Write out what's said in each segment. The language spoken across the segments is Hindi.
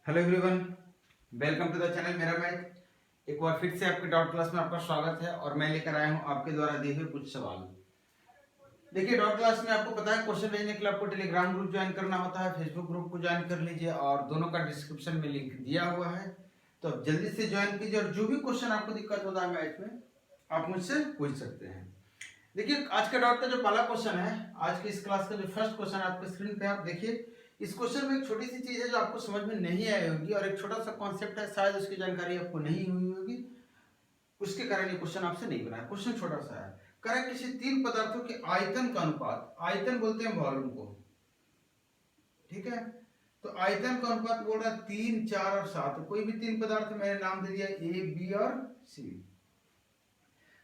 Hello everyone, welcome to the channel मेरा मैथ। एक बार फिर से आपके डॉट क्लास में आपका स्वागत है और मैं लेकर आया हूं आपके द्वारा दिए हुए कुछ सवाल। देखिए, डॉट क्लास में आपको पता है क्वेश्चन भेजने के लिए आपको टेलीग्राम ग्रुप ज्वाइन करना होता है। फेसबुक ग्रुप को ज्वाइन कर लीजिए और दोनों का डिस्क्रिप्शन में लिंक दिया हुआ है, तो आप जल्दी से ज्वाइन कीजिए और जो भी क्वेश्चन आपको दिक्कत होता है मैथ में आप मुझसे पूछ सकते हैं। देखिए, आज का डॉट का जो पहला क्वेश्चन है, आज की इस क्लास का जो फर्स्ट क्वेश्चन आपके स्क्रीन पे आप देखिए। इस क्वेश्चन में एक छोटी सी चीज है जो आपको समझ में नहीं आई होगी और एक छोटा सा कॉन्सेप्ट है, शायद उसकी जानकारी आपको नहीं हुई होगी, उसके कारण ये क्वेश्चन आपसे नहीं बना है। क्वेश्चन छोटा सा है, करें किसी तीन पदार्थों के आयतन का अनुपात, आयतन बोलते हैं वॉल्यूम को, ठीक है। तो आयतन का अनुपात बोल रहा है 3, 4 और 7। कोई भी तीन पदार्थ मैंने नाम दे दिया ए, बी और सी।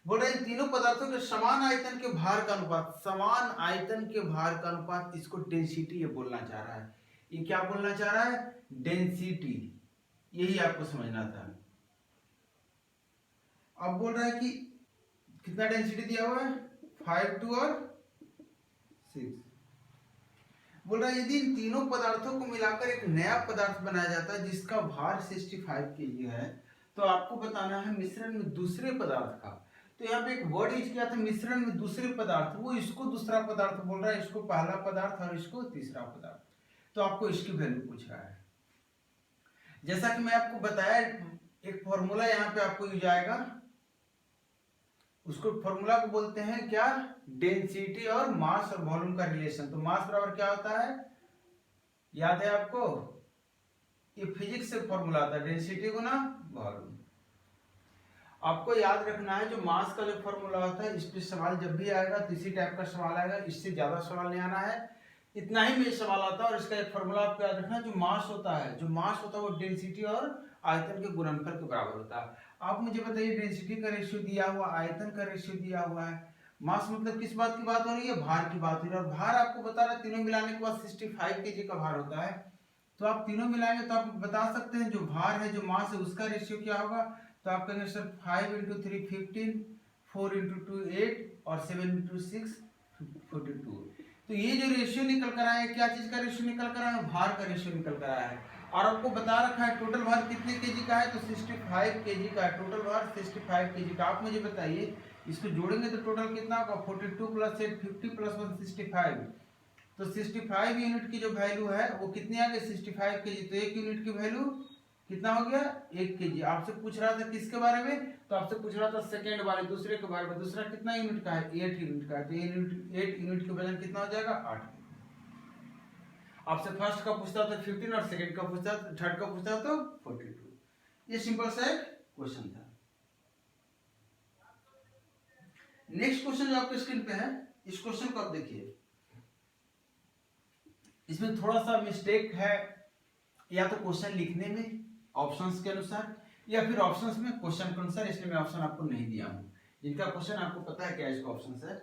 बोल रहे हैं तीनों पदार्थों के समान आयतन के भार का अनुपात, समान आयतन के भार का अनुपात, इसको डेंसिटी ये बोलना चाह रहा है। ये क्या बोलना चाह रहा है? डेंसिटी। यही आपको समझना था। अब बोल रहा है कि कितना डेंसिटी दिया हुआ है, 5, 2 और 6। बोल रहा है यदि इन तीनों पदार्थों को मिलाकर एक नया पदार्थ बनाया जाता है जिसका भार 65 kg है, तो आपको बताना है मिश्रण में दूसरे पदार्थ का। तो यहाँ पे एक वर्ड यूज किया था, मिश्रण में दूसरे पदार्थ, वो इसको दूसरा पदार्थ बोल रहा है, इसको पहला पदार्थ और इसको तीसरा पदार्थ। तो आपको इसकी वैल्यू पूछ रहा है। जैसा कि मैं आपको बताया, एक फॉर्मूला यहाँ पे आपको यूज आएगा, उसको फॉर्मूला को बोलते हैं क्या? डेंसिटी और मास और वॉल्यूम का रिलेशन। तो मास बराबर क्या होता है, याद है आपको? ये फिजिक्स से फॉर्मूला आता है, डेंसिटी गुना वॉल्यूम। आपको याद रखना है जो मास का जो फॉर्मूला होता है, इस पे सवाल जब भी आएगा तो इसी टाइप का सवाल आएगा, इससे ज्यादा सवाल नहीं आना है। इतना ही में सवाल आता है और इसका एक फॉर्मूला आपको याद रखना है। जो मास होता है, वो डेंसिटी और आयतन के गुणनफल के बराबर होता है। आप मुझे बताइए, डेंसिटी का रेशियो दिया हुआ, आयतन का रेशियो दिया हुआ है, मास मतलब किस बात की बात हो रही है? भार की बात हो रही है। और भार आपको बता रहा है तीनों मिलाने के बाद 65 kg का भार होता है। तो आप तीनों मिलाएंगे तो आप बता सकते हैं जो भार है, जो मास है, उसका रेशियो क्या होगा। तो आप कहेंगे सर 5 × 3 15, 4 × 2 8 और 7 × 6 42। तो ये जो रेशियो निकल कर आया है, क्या चीज का रेशियो निकल कर आया है? भार का रेशियो निकल कर आया है। और आपको बता रखा है टोटल भार कितने केजी का है, तो 65 kg का है। टोटल भार 65 kg का। आप मुझे बताइए, इसको जोड़ेंगे तो टोटल कितना होगा? 42 + 8 50 + 1 65। तो 65 यूनिट की जो वैल्यू है वो कितनी आ गई? 65 kg। तो एक यूनिट की वैल्यू कितना हो गया? 1 kg। आपसे पूछ रहा था किसके बारे में? तो आपसे पूछ रहा था सेकंड वाले, दूसरे के बारे में। दूसरा कितना यूनिट का है? 8 यूनिट का है। तो 8 यूनिट के वजन कितना हो जाएगा? 8। आपसे फर्स्ट का पूछता तो 15 और सेकंड का पूछता, थर्ड का पूछता तो 42। ये सिंपल सा एक क्वेश्चन था। नेक्स्ट क्वेश्चन जो आपके स्क्रीन पे है, इस क्वेश्चन को आप देखिए। इसमें थोड़ा सा मिस्टेक है, या तो क्वेश्चन लिखने में ऑप्शंस के अनुसार, या फिर ऑप्शंस में क्वेश्चन के अनुसार, इसलिए मैं ऑप्शन आपको नहीं दिया हूं। जिनका क्वेश्चन आपको पता है क्या इसका ऑप्शंस है,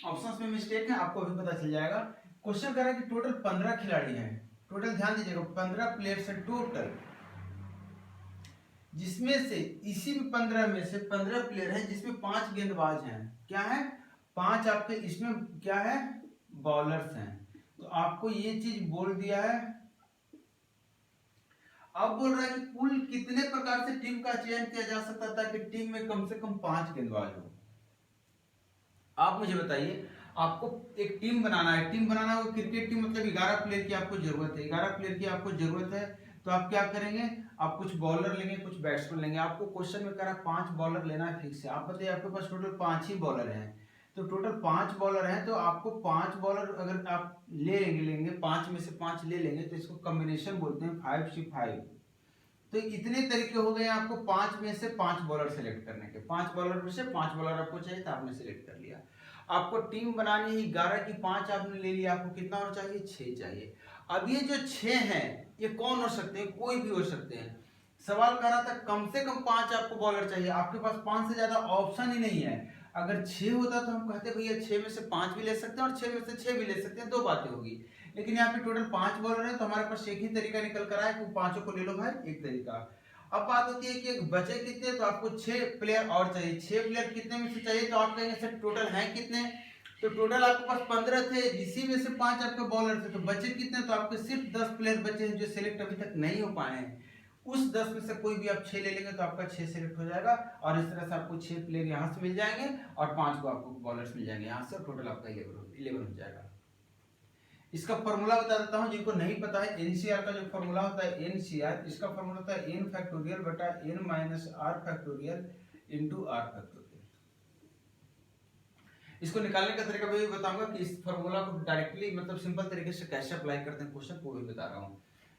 ऑप्शंस में मिस्टेक है, आपको अभी पता चल जाएगा। क्वेश्चन कर रहा है कि टोटल 15 खिलाड़ी हैं। टोटल ध्यान दीजिएगा, 15 प्लेयर्स हैं टोटल, जिसमें से इसी में 15 में से 15 प्लेयर हैं जिसमें 5 गेंदबाज हैं। क्या है? 5 आपके इसमें क्या है? बॉलर्स हैं। तो आपको ये चीज बोल दिया है। अब बोल रहा है कि कुल कितने प्रकार से टीम का चयन किया जा सकता है ताकि टीम में कम से कम 5 गेंदबाज हो। आप मुझे बताइए, आपको एक टीम बनाना है। टीम बनाना हो, क्रिकेट टीम मतलब 11 प्लेयर की आपको जरूरत है। 11 प्लेयर की आपको जरूरत है, तो आप क्या करेंगे? आप कुछ बॉलर लेंगे, कुछ बैट्समैन लेंगे। आपको क्वेश्चन में करा 5 बॉलर लेना है फिक्स है। आप बताइए, आपके पास टोटल 5 ही बॉलर हैं। तो टोटल 5 बॉलर हैं, तो आपको 5 बॉलर अगर आप लेंगे 5 में से 5 ले लेंगे, तो इसको कॉम्बिनेशन बोलते हैं, 5C5। तो इतने तरीके हो गए आपको 5 में से 5 बॉलर सेलेक्ट करने के। 5 बॉलर में से 5 बॉलर आपको चाहिए, तो आपने सेलेक्ट कर लिया। आपको टीम बनानी है 11 की, 5 आपने ले लिया, आपको कितना और चाहिए? 6 चाहिए। अब ये जो 6 हैं, ये कौन हो सकते हैं? कोई भी हो सकते हैं। सवाल कर रहा था कम से कम 5 आपको बॉलर चाहिए, आपके पास 5 से ज्यादा ऑप्शन ही नहीं है। अगर 6 होता तो हम कहते भैया 6 में से 5 भी ले सकते हैं और 6 में से 6 भी ले सकते हैं, दो बातें होगी। लेकिन यहाँ पे टोटल 5 बॉलर है, तो हमारे पास एक ही तरीका निकल कर आया कि पांचों को ले लो भाई, एक तरीका। अब बात होती है कि बचे कितने, तो आपको 6 प्लेयर और चाहिए। 6 प्लेयर कितने में से चाहिए, तो आप कहेंगे सर टोटल है कितने? तो टोटल आपके पास 15 थे, इसी में से 5 आपके बॉलर थे, तो बचे कितने? तो आपके सिर्फ 10 प्लेयर बचे हैं जो सिलेक्ट अभी तक नहीं हो पाए हैं। उस 10 में से कोई भी आप 6 ले लेंगे तो आपका 6 सिलेक्ट हो जाएगा, और इस तरह से आपको 6 प्लेयर यहाँ से मिल जाएंगे और 5 को आपको बॉलर्स मिल जाएंगे यहाँ से, टोटल आपका 11 हो जाएगा। इसका फॉर्मूला बता देता हूं जिनको नहीं पता है। एनसीआर का जो फॉर्मूला होता है, एनसीआर, इसका फॉर्मूला होता है n फैक्टोरियल बटा n minus r factorial into r factorial. इसको निकालने का तरीका भी बताऊंगा कि इस फॉर्मूला को डायरेक्टली मतलब सिंपल तरीके से कैसे अप्लाई करते हैं क्वेश्चन, को भी बता रहा हूं।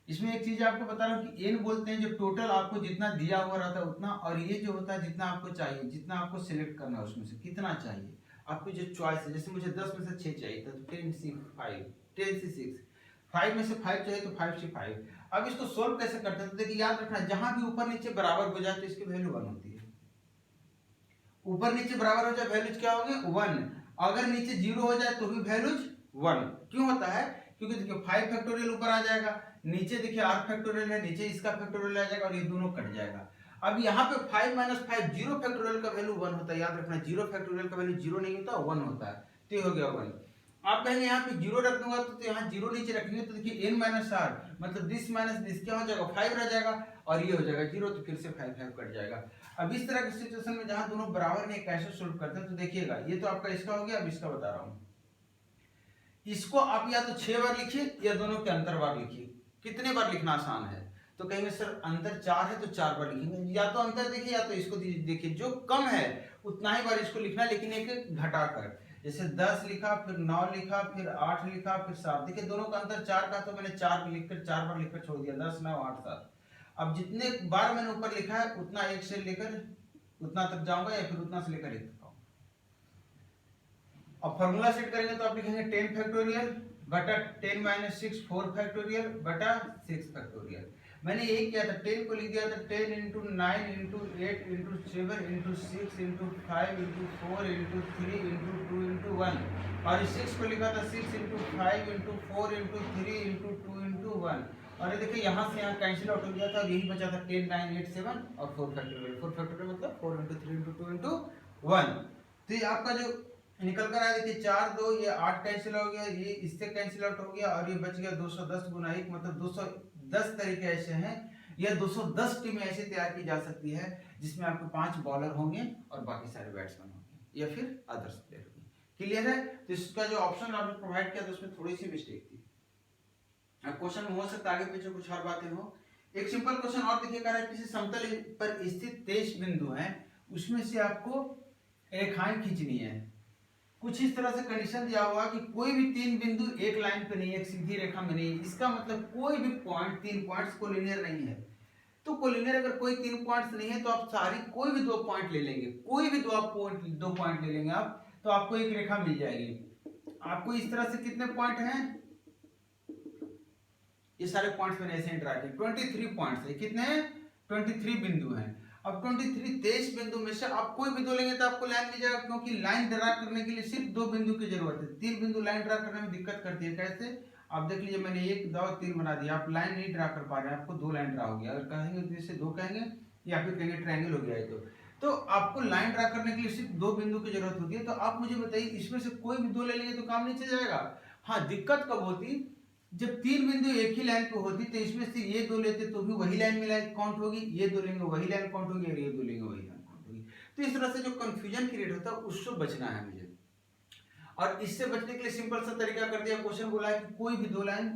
इसमें एक चीज आपको बता रहा हूं कि n बोलते हैं जो टोटल आपको जितना दिया हुआ रहता है उतना, और ये जो होता है जितना आपको चाहिए, जितना आपको सिलेक्ट करना है उसमें से कितना चाहिए, आपकी जो चॉइस है। जैसे मुझे 10 में से 6 चाहिए था तो 10 से 5, 10 से 6, 5 में से 5 चाहिए तो 5 से 5। अब इसको सोल्व कैसे करते हैं? तो देखिए याद रखना, जहां भी ऊपर नीचे बराबर हो जाए तो इसकी वैल्यू 1 होती है। ऊपर नीचे बराबर हो जाए वैल्यूज क्या होंगे? 1। अगर नीचे 0 हो जाए तो भी वैल्यूज 1। क्यों होता है? क्योंकि देखिए 5 फैक्टोरियल ऊपर आ जाएगा, नीचे देखिए r फैक्टोरियल है, नीचे इसका फैक्टोरियल आ जाएगा और ये दोनों कट जाएगा। अब यहाँ पे 5 माइनस 5 0 फैक्टोरियल का वैल्यू 1 होता है। याद रखना 0 फैक्टोरियल का वैल्यू 0 नहीं होता, 1 होता है। तो ये हो गया 1। आप कहेंगे यहाँ पे 0 रख दूंगा तो यहाँ 0 नीचे रखेंगे तो देखिए n माइनस r मतलब दिस माइनस दिस क्या हो जाएगा? 5 रह जाएगा, और ये हो जाएगा 0, तो फिर से 5 कट जाएगा। अब इस तरह की सिचुएशन में जहां दोनों बराबर नहीं, कैसे सोल्व करते हैं? तो देखिएगा, ये तो आपका इसका हो गया। अब इसका बता रहा हूं, इसको आप या तो 6 बार लिखिए या दोनों के अंतर बार लिखिए। कितने बार लिखना आसान है? तो कहेंगे सर अंतर 4 है तो 4 बार लिखेंगे। या तो अंतर देखिए या तो इसको देखिए, जो कम है उतना ही बार इसको लिखना, लेकिन एक घटाकर। जैसे 10 लिखा, फिर 9 लिखा, फिर 8 लिखा, फिर 7। देखिए दोनों का अंतर 4 का, तो मैंने 4 लिखकर 4 बार लिखकर छोड़ दिया। 10 9 8 7। अब जितने बार मैंने ऊपर लिखा है उतना एक से लेकर उतना तक जाऊंगा, या फिर उतना से लेकर एक तक आऊंगा। अब फॉर्मूला सेट करेंगे तो आप लिखेंगे 10 फैक्टोरियल बटा 10 माइनस 6 4 फैक्टोरियल बटा 6 फैक्टोरियल। मैंने यही किया था, 10 को लिख दिया था 10 into 9 into 8 into 7 into 6 into 5 into 4 into 3 into 2 into 1, और 6 को लिखा था 6 into 5 into 4 into 3 into 2 into 1। और ये देखिए यहाँ से यहाँ कैंसिल आउट हो गया था, और यही बचा था 10 9 8 7 और 4 फैक्टोरियल। 4 फैक्टोरियल मतलब 4 इंटू 3 इंटू 2 इंटू 1। तो ये आपका जो निकल कर आया, देखिए 4 2 ये 8 कैंसिल हो गया, ये इससे कैंसिल आउट हो गया, और ये बच गया 210 गुना 1 मतलब 210 तरीके ऐसे हैं, या 210 टीमें ऐसी तैयार की जा सकती है जिसमें आपके 5 बॉलर होंगे और बाकी सारे बैट्समैन होंगे या फिर अदर्स प्लेयर होंगे। क्लियर है? तो इसका जो ऑप्शन आपने प्रोवाइड किया था उसमें थोड़ी सी मिस्टेक थी। अब क्वेश्चन में हो सकता है आगे पीछे कुछ और बातें हो। एक सिंपल क्वेश्चन और देखिए, कह रहा है किसी समतल पर स्थित 23 बिंदु हैं, उसमें से आपको रेखाएं खींचनी है। कुछ इस तरह से कंडीशन दिया हुआ कि कोई भी 3 बिंदु एक लाइन पे नहीं है, एक सीधी रेखा में नहीं है। इसका मतलब कोई भी पॉइंट 3 पॉइंट्स कोलिनियर नहीं है। तो कोलिनियर अगर कोई 3 पॉइंट्स नहीं है तो आप सारी कोई भी 2 पॉइंट ले लेंगे, कोई भी 2 पॉइंट ले लेंगे आप, तो आपको एक रेखा मिल जाएगी। आपको इस तरह से कितने पॉइंट हैं? ये सारे पॉइंट्स मैंने ऐसे ड्रा किए, 23 पॉइंट्स है। कितने हैं? 23 बिंदु हैं। अब 23 बिंदु में से आप कोई भी 2 लेंगे तो आपको लाइन मिल जाएगा, क्योंकि लाइन ड्रा करने के लिए सिर्फ 2 बिंदु की जरूरत है। 3 बिंदु लाइन ड्रा करने में दिक्कत करती है। कैसे? आप देख लीजिए, मैंने 1 2 3 बना दिया, आप लाइन नहीं ड्रा कर पा रहे हैं, आपको 2 लाइन ड्रा हो गया। अगर कहेंगे तो इसे 2 कहेंगे, या फिर कहेंगे ट्रायंगल हो गया है। तो आपको लाइन ड्रा करने के लिए सिर्फ 2 बिंदु की जरूरत होती है। तो आप मुझे बताइए, इसमें से कोई भी 2 ले लेंगे तो काम नीचे जाएगा। हाँ, दिक्कत कब होती? जब 3 बिंदु एक ही लाइन पे होती, तो इसमें से ये 2 लेते तो भी वही लाइन में काउंट होगी, ये 2 लेंगे वही लाइन काउंट होगी, और ये 2 लेंगे वही लाइन काउंट होगी। तो इस तरह से जो कंफ्यूजन क्रिएट होता है उससे बचना है मुझे। और इससे बचने के लिए सिंपल सा तरीका कर दिया, क्वेश्चन बोला है कि कोई भी 2 लाइन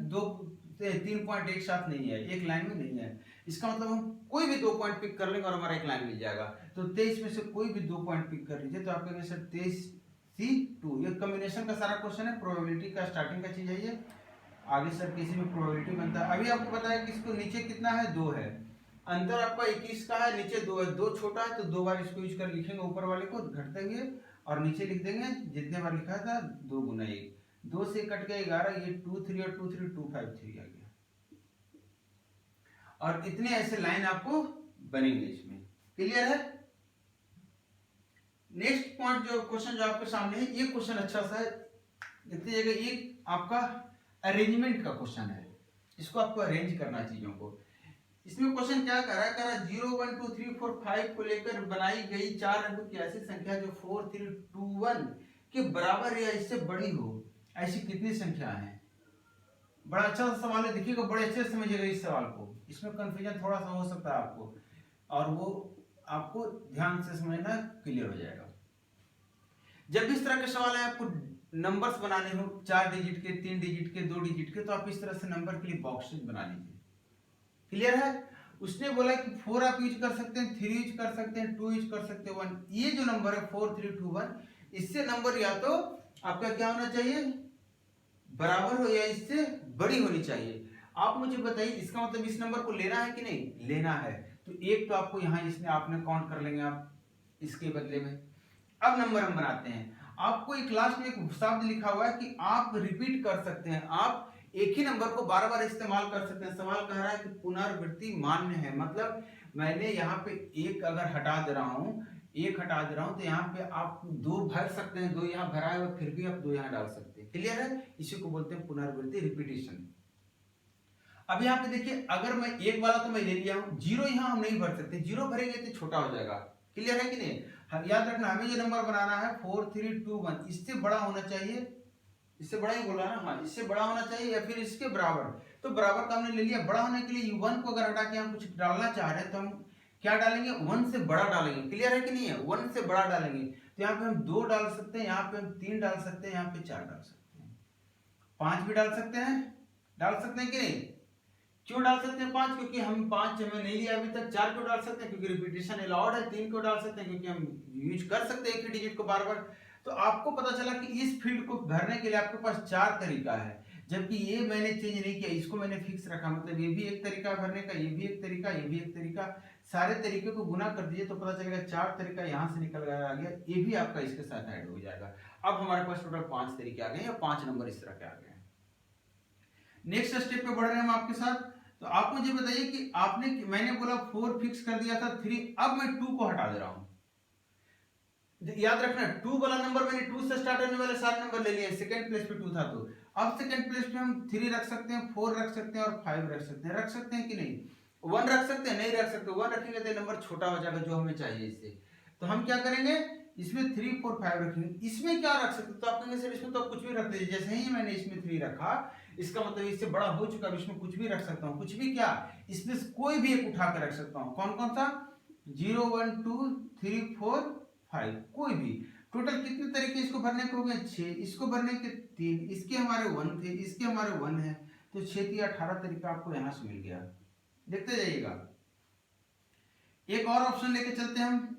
3 पॉइंट एक साथ नहीं है, एक लाइन में नहीं है। इसका मतलब हम कोई भी 2 पॉइंट पिक कर लेंगे और हमारा एक लाइन मिल जाएगा। तो 23 में से कोई भी 2 पॉइंट पिक कर लीजिए, तो आप कहेंगे सर 23C2। ये कॉम्बिनेशन का सारा क्वेश्चन है, प्रोबेबिलिटी का स्टार्टिंग का चीज है ये। आगे सर किसी में प्रोबेबिलिटी बनता है। अभी आपको पता है कि इसको नीचे कितना है? 2 है। अंतर आपका 21 का है, नीचे 2 है। 2 छोटा है तो 2 बार इसको यूज कर लिखेंगे, ऊपर वाले को घटते हुए, और नीचे लिख देंगे जितने बार लिखा था 2 गुना 1। 2 से कट गया 11, ये 2 3 और 2 3 2 5 3 आ गया। और इतने ऐसे लाइन आपको बनेंगे इसमें। क्लियर है? नेक्स्ट पॉइंट जो क्वेश्चन जो आपके सामने है, ये क्वेश्चन अच्छा सा है, देखिएगा। ये आपका अरेंजमेंट का क्वेश्चन है, इसको आपको अरेंज करना चीजों को। इसमें क्वेश्चन क्या कर रहा है? 0 1 2 3 4 5 को लेकर बनाई गई 4 अंकों की ऐसी संख्या जो 4 3 2 1 कि बराबर या इससे बड़ी हो ऐसी कितनी संख्या है। बड़ा अच्छा सवाल है, देखिएगा बड़े अच्छे से समझिएगा इस सवाल को, इसमें कंफ्यूजन थोड़ा सा हो सकता है आपको, और वो आपको ध्यान से समझना, क्लियर हो जाएगा। जब भी इस तरह के सवाल है, आपको नंबर्स बनाने हो 4 डिजिट के, 3 डिजिट के, 2 डिजिट के, तो आप इस तरह से नंबर के लिए बॉक्सेस बना लीजिए। क्लियर है। उसने बोला कि 4 आप यूज कर सकते हैं, 3 यूज कर सकते हैं, 2 यूज कर सकते हैं, 1। ये जो नंबर है 4 3 2 1, इससे नंबर या तो आपका क्या होना चाहिए, बराबर हो या इससे बड़ी होनी चाहिए। आप मुझे बताइए, इसका मतलब इस नंबर को लेना है कि नहीं लेना है, तो एक तो आपको यहाँ इसमें आपने काउंट कर लेंगे आप इसके बदले में। अब नंबर हम बनाते हैं। आपको एक लास्ट में एक शब्द लिखा हुआ है कि आप रिपीट कर सकते हैं, आप एक ही नंबर को बार बार इस्तेमाल कर सकते हैं। सवाल कह रहा है कि पुनरावृत्ति मान्य है, मतलब मैंने यहाँ पे एक अगर हटा दे रहा हूँ, एक हटा दे रहा हूँ, तो यहाँ पे आप 2 भर सकते हैं, 2 यहाँ भरा है फिर भी आप 2 यहाँ डाल सकते हैं। क्लियर है। इसी को बोलते हैं पुनरावृत्ति, रिपीटेशन। अब यहाँ पे देखिए, अगर मैं एक वाला तो मैं ले लिया हूँ, 0 यहाँ हम नहीं भर सकते, 0 भरेंगे तो छोटा हो जाएगा। क्लियर है कि नहीं। हम याद रखना, हमें जो नंबर बनाना है 4 3 2 1, इससे बड़ा होना चाहिए, इससे बड़ा ही बोला ना, हाँ इससे बड़ा होना चाहिए या फिर इसके बराबर। तो बराबर का हमने ले लिया। बड़ा होने के लिए 1 को अगर हटा के हम कुछ डालना चाह रहे हैं तो हम क्या डालेंगे, 1 से बड़ा डालेंगे। क्लियर है कि नहीं है, 1 से बड़ा डालेंगे। तो यहाँ पे हम 2 डाल सकते हैं, यहाँ पे हम 3 डाल सकते हैं, यहाँ पे 4 डाल सकते हैं, 5 भी डाल सकते हैं, डाल सकते हैं कि नहीं। क्यों डाल सकते हैं 5, क्योंकि हम 5 हमें नहीं लिया अभी तक। 4 क्यों डाल सकते हैं, क्योंकि रिपीटेशन अलाउड है। 3 क्यों डाल सकते हैं, क्योंकि हम यूज कर सकते हैं एक ही डिजिट को बार बार। तो आपको पता चला कि इस फील्ड को भरने के लिए आपके पास 4 तरीका है, जबकि ये मैंने चेंज नहीं किया, इसको मैंने फिक्स रखा। मतलब ये भी एक तरीका भरने का, ये भी एक तरीका, ये भी एक तरीका। सारे तरीके को गुना कर दीजिए तो पता चलेगा 4 तरीका यहाँ से निकल आ गया, ये भी आपका इसके साथ ऐड हो जाएगा। अब हमारे पास टोटल 5 तरीके आ गए या 5 नंबर इस तरह के आ गए। नेक्स्ट स्टेप पे बढ़ रहे हैं हम आपके साथ। तो आप मुझे बताइए कि आपने, मैंने बोला 4 फिक्स कर दिया था, 3, अब मैं 2 को हटा दे रहा हूं। याद रखना 2 वाला नंबर मैंने 2 से स्टार्ट होने वाले सारे नंबर ले लिए, सेकंड प्लेस पे 2 था, तो अब सेकंड प्लेस पे हम 3 रख सकते हैं, 4 रख सकते हैं और 5 रख सकते हैं। रख सकते हैं कि नहीं, 1 रख सकते हैं, नहीं रख सकते। 1 रखेंगे तो नंबर छोटा हो जाएगा जो हमें चाहिए इससे। तो हम क्या करेंगे, इसमें 3 4 5 रखेंगे। इसमें क्या रख सकते, तो आप कहेंगे सर इसमें तो कुछ भी रख दीजिए। जैसे ही मैंने इसमें 3 रखा, इसका मतलब इससे बड़ा हो चुका, इसमें कुछ भी रख सकता हूँ। कुछ भी क्या, इसमें कोई भी एक उठा कर रख सकता हूँ। कौन कौन सा, 0 1 2 3 4 5, कोई भी। टोटल कितने तरीके इसको भरने को हो गए, 6। इसको भरने के 3, इसके हमारे 1 थे, इसके हमारे 1 है, तो 6 3 18 तरीका आपको यहां से मिल गया। देखते जाइएगा। एक और ऑप्शन लेके चलते हैं हम।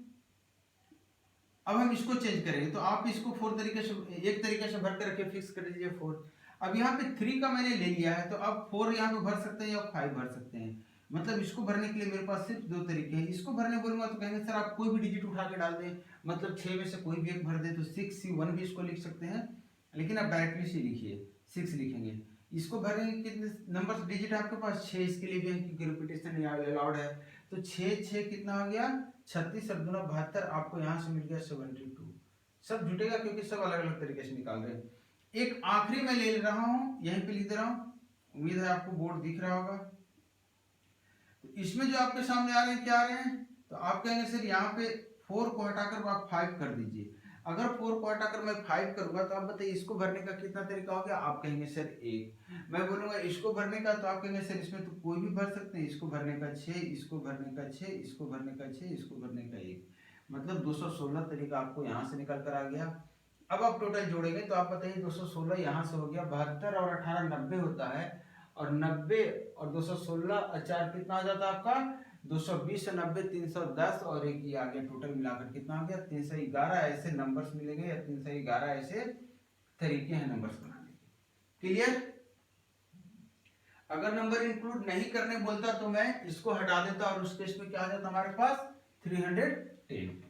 अब हम इसको चेंज करेंगे, तो आप इसको 4 तरीके से, एक तरीके से भर के रखिए, फिक्स कर दीजिए 4। अब यहाँ पे 3 का मैंने ले लिया है, तो अब 4 यहाँ पे भर सकते हैं या 5 भर सकते हैं। मतलब इसको भरने के लिए मेरे पास सिर्फ 2 तरीके हैं। इसको भरने बोलूंगा तो कहेंगे सर आप कोई भी डिजिट उठा के डाल दें, मतलब 6 में से कोई भी एक भर दे, तो 6 C 1 भी इसको लिख सकते हैं, लेकिन आप डायरेक्टली से लिखिए, 6 लिखेंगे। इसको भरने के कितने नंबर डिजिट है आपके पास, 6। इसके लिए भी है क्योंकि रिपीटेशन अलाउड है, तो 6 6 कितना हो गया, 36 और 2 72, आपको यहाँ से मिल गया 72। सब जुटेगा क्योंकि सब अलग अलग तरीके से निकाल रहे हैं। एक आखिरी मैं ले रहा हूं, यहीं पे लिख दे रहा हूं, उम्मीद है आपको बोर्ड दिख रहा होगा। तो इसमें जो आपके सामने आ रहे हैं, क्या आ रहे हैं, तो आप कहेंगे सर यहाँ पे 4 को हटाकर आप 5 कर दीजिए। अगर 4 को हटाकर मैं 5 करूंगा तो आप बताइए इसको भरने का कितना तरीका हो गया। आप कहेंगे सर 1। मैं बोलूंगा इसको भरने का, तो आप कहेंगे सर इसमें तो कोई भी भर सकते हैं। इसको भरने का 6, इसको भरने का 6, इसको भरने का 6, इसको भरने का 1, मतलब 216 तरीका आपको यहाँ से निकल कर आ गया। अब आप टोटल जोड़ेंगे तो आप बताइए 216 यहाँ से हो गया, 72 और 18 90 होता है, और 90 और 216 और 4 कितना हो जाता है आपका 220 से 90 310, और एक ये आगे टोटल मिलाकर कितना हो गया 311। ऐसे नंबर्स मिलेंगे या 311 ऐसे तरीके हैं नंबर्स बनाने के। क्लियर। अगर नंबर इंक्लूड नहीं करने बोलता तो मैं इसको हटा देता और उस केस में क्या आ जाता हमारे पास 310।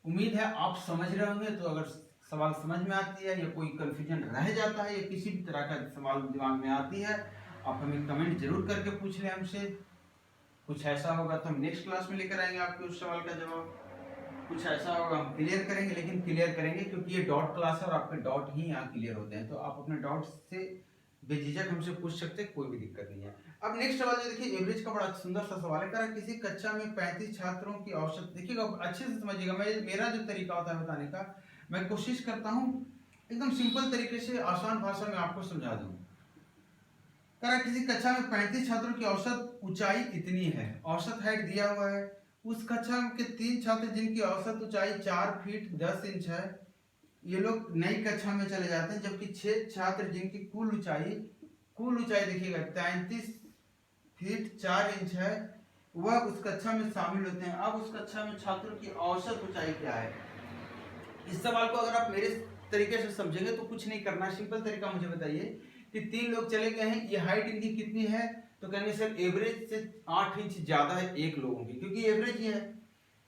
उम्मीद है आप समझ रहे होंगे। तो अगर सवाल समझ में आती है या कोई कंफ्यूजन रह जाता है या किसी भी तरह का सवाल दिमाग में आती है, आप हमें कमेंट जरूर करके पूछ लें हमसे। कुछ ऐसा होगा तो हम नेक्स्ट क्लास में लेकर आएंगे आपके उस सवाल का जवाब। कुछ ऐसा होगा हम क्लियर करेंगे, लेकिन क्लियर करेंगे क्योंकि ये डॉट क्लास है और आपके डॉट ही यहाँ क्लियर होते हैं, तो आप अपने डॉट से बेझिझक हमसे पूछ सकते हैं, कोई भी दिक्कत नहीं है। अब नेक्स्ट सवाल जो देखिए, एवरेज का बड़ा सुंदर सा सवाल है। कह रहा है किसी कक्षा में 35 छात्रों की औसत, देखिएगा अच्छे से समझिएगा, मेरा जो तरीका होता है बताने का, मैं कोशिश करता हूँ एकदम सिंपल तरीके से आसान भाषा में आपको समझा दूं। करा किसी कक्षा में 35 छात्रों की औसत ऊंचाई इतनी है, औसत हाइट दिया हुआ है। उस कक्षा के 3 छात्र जिनकी औसत ऊंचाई 4 फीट 10 इंच है, ये लोग नई कक्षा में चले जाते हैं, जबकि 6 छात्र जिनकी कुल ऊंचाई देखिएगा 33 फीट 4 इंच है, वह उस कक्षा में शामिल होते हैं। अब उस कक्षा में छात्रों की औसत ऊंचाई क्या है? इस सवाल को अगर आप मेरे तरीके से समझेंगे तो कुछ नहीं करना, सिंपल तरीका मुझे बताइए कि 3 लोग चले गए हैं, ये हाइट इनकी कितनी है? तो कहेंगे सर एवरेज से 8 इंच ज्यादा है एक लोगों की, क्योंकि एवरेज ये है।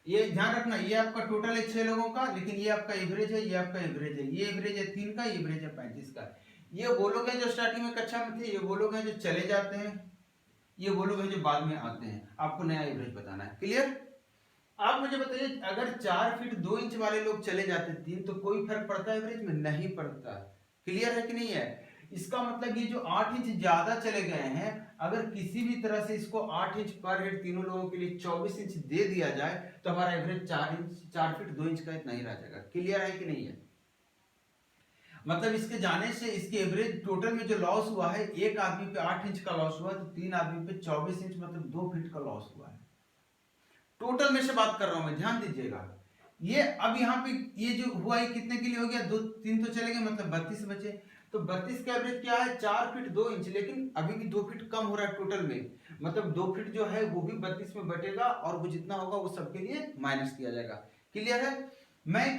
ये ध्यान रखना, ये आपका टोटल है 6 लोगों का, लेकिन ये आपका एवरेज है, ये आपका एवरेज है, ये एवरेज है 3 का, ये एवरेज है 35 का। ये वो लोग हैं जो स्टार्टिंग में कक्षा में थे, ये वो लोग हैं जो चले जाते हैं, ये वो लोग हैं जो बाद में आते हैं। आपको नया एवरेज बताना है। क्लियर? आप मुझे बताइए, अगर 4 फीट 2 इंच वाले लोग चले जाते 3, तो कोई फर्क पड़ता है एवरेज में? नहीं पड़ता। क्लियर है कि नहीं है? इसका मतलब ये जो 8 इंच ज्यादा चले गए हैं, अगर किसी भी तरह से इसको 8 इंच पर हेड तीनों लोगों के लिए 24 इंच दे दिया जाए, तो हमारा एवरेज 4 फीट 2 इंच का इतना ही रह जाएगा। क्लियर है कि नहीं है? मतलब इसके जाने से इसके एवरेज टोटल में जो लॉस हुआ है, एक आदमी पे 8 इंच का लॉस हुआ, तो 3 आदमी पे 24 इंच मतलब 2 फीट का लॉस हुआ है। टोटल में से बात कर रहा हूं मैं, ध्यान दीजिएगा। ये अब यहाँ पे ये जो हुआ है कितने के लिए हो गया? 2 3 तो चले गए, मतलब 32 बचे। तो 32 का एवरेज क्या है? 4 फीट 2 इंच, लेकिन अभी भी 2 फीट कम हो रहा है टोटल में, मतलब 2 फीट जो है वो भी 32 में बटेगा, और वो जितना होगा वो सबके लिए माइनस किया जाएगा। क्लियर है? मेरा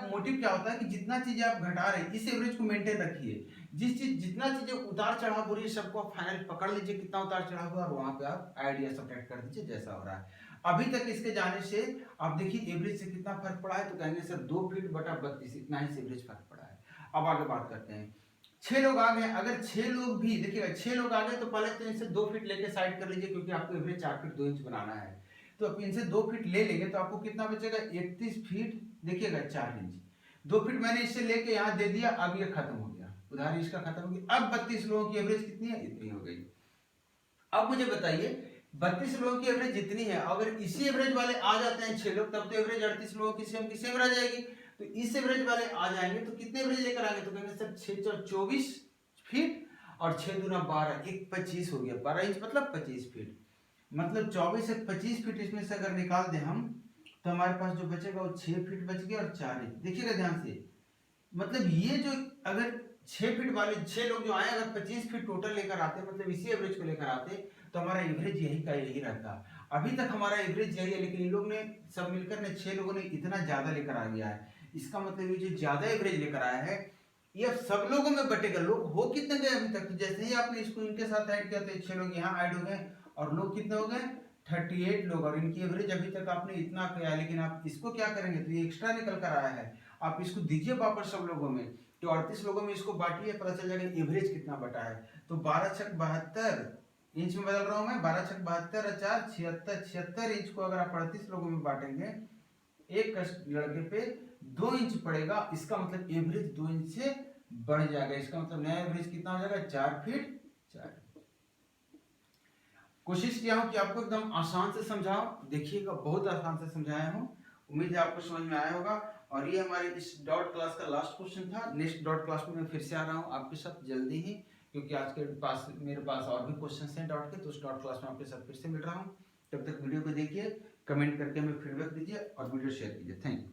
मोटिव क्या होता है कि जितना चीजें आप घटा रहे हैं, इस एवरेज को मेंटेन रखिए। जितना चीजें उतार चढ़ाव हो रही है, सबको फाइनल पकड़ लीजिए कितना उतार चढ़ाव हुआ, और वहां पे आप आइडिया सब्ट्रैक्ट कर दीजिए जैसा हो रहा है। अभी तक इसके जाने से आप देखिए एवरेज से कितना फर्क पड़ा है, तो कहेंगे सर 2 फीट बटा 32, इतना ही एवरेज फर्क पड़ा है। अब आगे बात करते हैं। 6 लोग आ गए, अगर 6 लोग भी देखिएगा 6 लोग आ गए, तो पहले तो इनसे 2 फीट लेके साइड कर लीजिए, क्योंकि आपको एवरेज 4 फीट 2 इंच बनाना है। तो अब इनसे 2 फीट ले लेंगे तो आपको कितना बचेगा? 31 फीट देखिएगा 4 इंच। 2 फीट मैंने इससे लेके यहाँ दे दिया, अब ये खत्म हो गया, उधारी इसका खत्म हो गई। अब 32 लोगों की एवरेज कितनी है? इतनी हो गई। अब मुझे बताइए 32 लोगों की एवरेज जितनी है, अगर इसी एवरेज वाले आ जाते हैं 6 लोग, तब तो एवरेज 38 लोगों की सेम रह जाएगी। तो इस एवरेज वाले आ जाएंगे तो कितने एवरेज लेकर आएंगे? तो कहेंगे सर 6 24 फीट और 6 दूना 12, एक 25 हो गया, 12 इंच मतलब 25 फीट, मतलब 24 से 25 फीट इसमें से अगर निकाल दें हम, तो हमारे पास जो बचेगा वो 6 फीट बच गया और 4 इंच। देखिएगा ध्यान से, मतलब ये जो अगर 6 फीट वाले 6 लोग जो आए, अगर 25 फीट टोटल लेकर आते, मतलब इसी एवरेज को लेकर आते, तो हमारा एवरेज यही का यही रहता। अभी तक हमारा एवरेज यही है, लेकिन इन लोग ने सब मिलकर ने 6 लोगों ने इतना ज्यादा लेकर आ गया है। इसका मतलब ये जो ज्यादा एवरेज लेकर आया है, ये अब सब लोगों में बटेगा। लोग हो कितने गए अभी तक? तो जैसे ही आपने इसको इनके साथ ऐड किया, तो 6 लोग यहाँ ऐड हो गए, और लोग कितने हो गए? 38 लोग, और इनकी एवरेज अभी तक आपने इतना किया, लेकिन आप इसको क्या करेंगे? तो ये एक्स्ट्रा निकल कर आया है, आप इसको दीजिए वापस सब लोगों में, तो 38 लोगों में इसको बांटिए, पता चल जाएगा एवरेज कितना बटा है। तो 12 छक 72 इंच में बदल रहा हूं मैं, 12 छक 72 और 4 76 इंच को अगर आप 38 लोगों में बांटेंगे, एक लड़के पे 2 इंच पड़ेगा, इसका मतलब एवरेज 2 इंच से बढ़ जाएगा। इसका मतलब नया एवरेज कितना हो जाएगा? 4 फीट 4। कोशिश किया हूं कि आपको एकदम आसान से समझाऊं, देखिएगा बहुत आसान से समझाया हूं, उम्मीद है आपको समझ में आया होगा। और ये हमारे इस डॉट क्लास का लास्ट क्वेश्चन था। नेक्स्ट डॉट क्लास में मैं फिर से आ रहा हूँ आपके साथ जल्दी ही, क्योंकि आज के पास मेरे पास और भी क्वेश्चन हैं डॉट के, तो उस डॉट क्लास में आपके साथ फिर से मिल रहा हूँ। तब तक वीडियो को देखिए, कमेंट करके हमें फीडबैक दीजिए और वीडियो शेयर कीजिए। Thank you.